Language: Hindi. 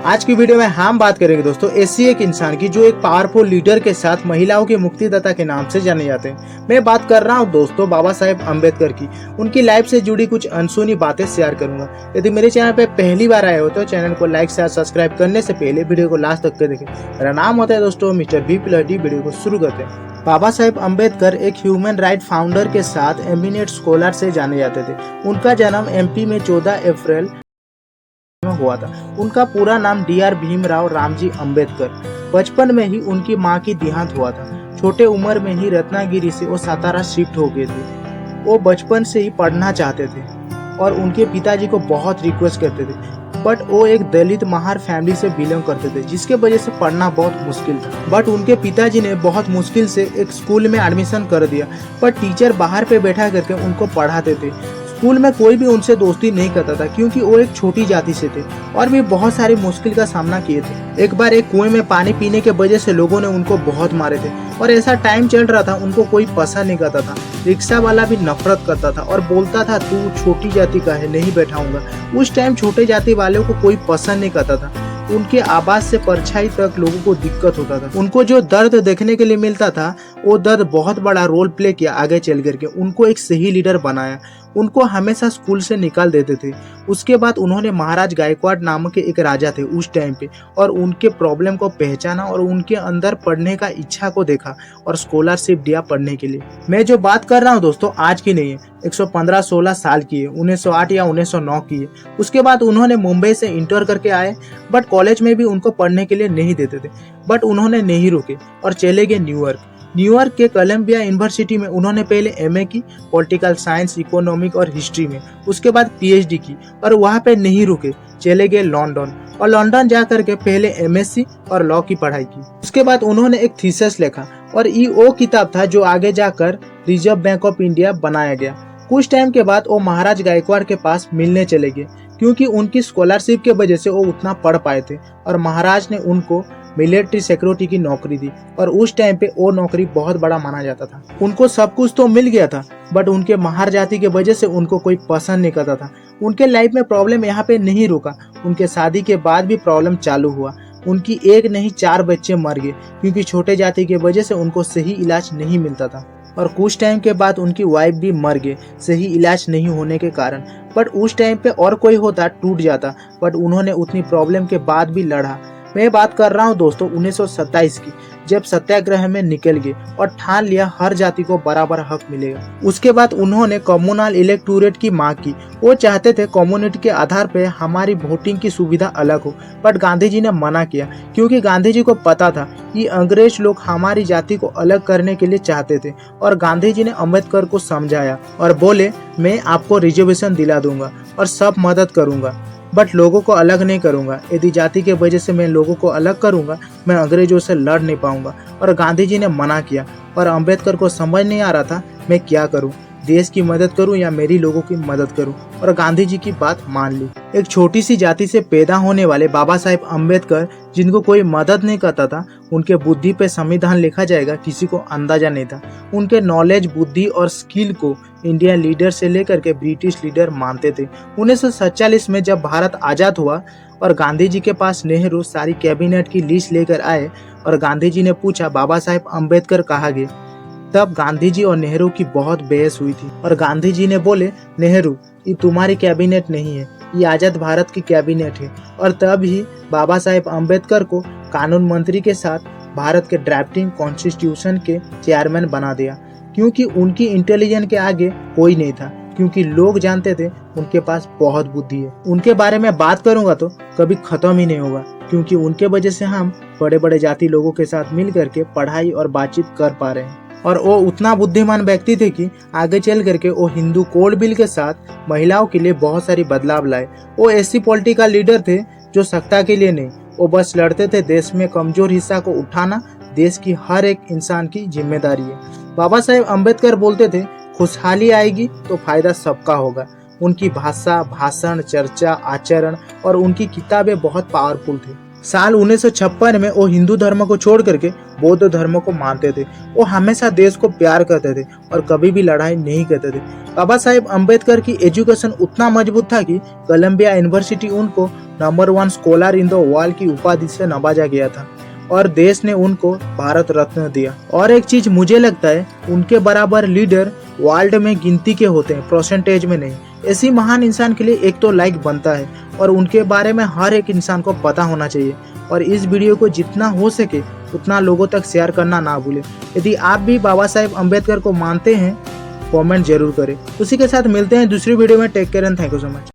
आज की वीडियो में हम बात करेंगे दोस्तों ऐसी एक इंसान की जो एक पावरफुल लीडर के साथ महिलाओं के मुक्तिदाता के नाम से जाने जाते हैं। मैं बात कर रहा हूं दोस्तों बाबा साहेब अम्बेडकर की। उनकी लाइफ से जुड़ी कुछ अनसुनी बातें शेयर करूंगा। यदि मेरे चैनल पे पहली बार आए हो तो चैनल को लाइक शेयर सब्सक्राइब करने से पहले वीडियो को लास्ट तक देखें। मेरा नाम होता है दोस्तों मिस्टर बी प्लडी। वीडियो को शुरू करते हैं। बाबा साहेब अम्बेडकर एक ह्यूमन राइट फाउंडर के साथ एमिनेट स्कॉलर से जाने जाते थे। उनका जन्म एमपी में 14 अप्रैल में हुआ था। उनका पूरा नाम डीआर भीमराव रामजी अम्बेडकर। बचपन में ही उनकी मां की देहांत हुआ था। छोटे उम्र में ही रत्नागिरी से वो सातारा शिफ्ट हो गए थे। वो बचपन से ही पढ़ना चाहते थे और उनके पिताजी को बहुत रिक्वेस्ट करते थे, बट वो एक दलित महार फैमिली से बिलोंग करते थे, जिसके वजह से पढ़ना बहुत मुश्किल था। बट उनके पिताजी ने बहुत मुश्किल से एक स्कूल में एडमिशन कर दिया, पर टीचर बाहर पे बैठा करके उनको पढ़ाते थे। स्कूल में कोई भी उनसे दोस्ती नहीं करता था क्योंकि वो एक छोटी जाति से थे और भी बहुत सारी मुश्किल का सामना किए थे। एक बार एक कुएं में पानी पीने के वजह से लोगों ने उनको बहुत मारे थे और ऐसा टाइम चल रहा था, उनको कोई पसंद नहीं करता था। रिक्शा वाला भी नफरत करता था और बोलता था तू छोटी जाति का है, नहीं बैठाऊंगा। उस टाइम छोटे जाति वालों को कोई पसंद नहीं करता था। उनके आवाज से परछाई तक लोगों को दिक्कत होता था। उनको जो दर्द देखने के लिए मिलता था वो दर्द बहुत बड़ा रोल प्ले किया आगे चल करके। उनको एक सही लीडर बनाया। उनको हमेशा स्कूल से निकाल देते थे। उसके बाद उन्होंने महाराज गायकवाड़ नामक के एक राजा थे उस टाइम पे, और उनके प्रॉब्लम को पहचाना और उनके अंदर पढ़ने का इच्छा को देखा और स्कॉलरशिप दिया पढ़ने के लिए। मैं जो बात कर रहा हूँ दोस्तों आज की नहीं है, 115-16 साल की है, 1908 या 1909 की है। उसके बाद उन्होंने मुंबई से इंटर करके आए, बट कॉलेज में भी उनको पढ़ने के लिए नहीं देते थे। बट उन्होंने नहीं रुके और चले गए न्यूयॉर्क के कोलंबिया यूनिवर्सिटी में। उन्होंने पहले एमए की पॉलिटिकल साइंस, इकोनॉमिक और हिस्ट्री में, उसके बाद पीएचडी की और वहाँ पे नहीं रुके, चले गए लंदन और लंदन जा करके पहले एमएससी और लॉ की पढ़ाई की। उसके बाद उन्होंने एक थीसिस लिखा और ये वो किताब था जो आगे जाकर रिजर्व बैंक ऑफ इंडिया बनाया गया। कुछ टाइम के बाद वो महाराज गायकवाड़ के पास मिलने चले गए क्योंकि उनकी स्कॉलरशिप के वजह से वो उतना पढ़ पाए थे और महाराज ने उनको मिलिट्री सिक्योरिटी की नौकरी दी और उस टाइम पे वो नौकरी बहुत बड़ा माना जाता था। उनको सब कुछ तो मिल गया था, बट उनके महार जाति के वजह से उनको कोई पसंद नहीं करता था। उनके लाइफ में प्रॉब्लम यहाँ पे नहीं रुका, उनके शादी के बाद भी प्रॉब्लम चालू हुआ। उनकी एक नहीं 4 बच्चे मर गए क्योंकि छोटे जाति की वजह से उनको सही इलाज नहीं मिलता था। और कुछ टाइम के बाद उनकी वाइफ भी मर गए सही इलाज नहीं होने के कारण। बट उस टाइम पे और कोई होता टूट जाता, बट उन्होंने उतनी प्रॉब्लम के बाद भी लड़ा। मैं बात कर रहा हूँ दोस्तों 1927 की, जब सत्याग्रह में निकल गए और ठान लिया हर जाति को बराबर हक मिलेगा। उसके बाद उन्होंने कम्युनल इलेक्टोरेट की मांग की। वो चाहते थे कम्युनिटी के आधार पे हमारी वोटिंग की सुविधा अलग हो, बट गांधी जी ने मना किया क्योंकि गांधी जी को पता था कि अंग्रेज लोग हमारी जाति को अलग करने के लिए चाहते थे। और गांधी जी ने अम्बेडकर को समझाया और बोले मैं आपको रिजर्वेशन दिला दूंगा और सब मदद करूंगा, बट लोगों को अलग नहीं करूंगा। यदि जाति के वजह से मैं लोगों को अलग करूंगा मैं अंग्रेजों से लड़ नहीं पाऊंगा। और गांधी जी ने मना किया और अंबेडकर को समझ नहीं आ रहा था मैं क्या करूं, देश की मदद करूं या मेरी लोगों की मदद करूं, और गांधी जी की बात मान ली। एक छोटी सी जाति से पैदा होने वाले बाबा साहेब अम्बेडकर, जिनको कोई मदद नहीं करता था, उनके बुद्धि पे संविधान लिखा जाएगा किसी को अंदाजा नहीं था। उनके नॉलेज, बुद्धि और स्किल को इंडियन लीडर से लेकर के ब्रिटिश लीडर मानते थे। 1947 में जब भारत आजाद हुआ और गांधी जी के पास नेहरू सारी कैबिनेट की लिस्ट लेकर आए और गांधी जी ने पूछा बाबा साहेब अम्बेडकर कहाँ गए, तब गांधी जी और नेहरू की बहुत बहस हुई थी और गांधी जी ने बोले नेहरू ये तुम्हारी कैबिनेट नहीं है, ये आजाद भारत की कैबिनेट है। और तब ही बाबा साहेब अम्बेडकर को कानून मंत्री के साथ भारत के ड्राफ्टिंग कॉन्स्टिट्यूशन के चेयरमैन बना दिया क्योंकि उनकी इंटेलिजेंस के आगे कोई नहीं था, क्योंकि लोग जानते थे उनके पास बहुत बुद्धि है। उनके बारे में बात करूंगा तो कभी खत्म ही नहीं होगा क्योंकि उनके वजह से हम बड़े बड़े जाति लोगों के साथ मिल करके पढ़ाई और बातचीत कर पा रहे हैं। और वो उतना बुद्धिमान व्यक्ति थे कि आगे चल करके वो हिंदू कोड बिल के साथ महिलाओं के लिए बहुत सारी बदलाव लाए। वो ऐसी पॉलिटिकल लीडर थे जो सत्ता के लिए नहीं, वो बस लड़ते थे देश में कमजोर हिस्सा को उठाना देश की हर एक इंसान की जिम्मेदारी है। बाबा साहेब अम्बेडकर बोलते थे खुशहाली आएगी तो फायदा सबका होगा। उनकी भाषा, भाषण, चर्चा, आचरण और उनकी किताबें बहुत पावरफुल थे। साल 1956 में वो हिंदू धर्म को छोड़ करके बौद्ध धर्म को मानते थे। वो हमेशा देश को प्यार करते थे और कभी भी लड़ाई नहीं करते थे। बाबा साहेब अम्बेडकर की एजुकेशन उतना मजबूत था कि कोलंबिया यूनिवर्सिटी उनको number 1 scholar in the world की उपाधि से नवाजा गया था और देश ने उनको भारत रत्न दिया। और एक चीज मुझे लगता है, उनके बराबर लीडर वर्ल्ड में गिनती के होते हैं, परसेंटेज में नहीं। ऐसी महान इंसान के लिए एक तो लाइक बनता है और उनके बारे में हर एक इंसान को पता होना चाहिए। और इस वीडियो को जितना हो सके उतना लोगों तक शेयर करना ना भूलें। यदि आप भी बाबा साहेब अम्बेडकर को मानते हैं, कमेंट जरूर करें। उसी के साथ मिलते हैं दूसरी वीडियो में। Take care and thank you so much.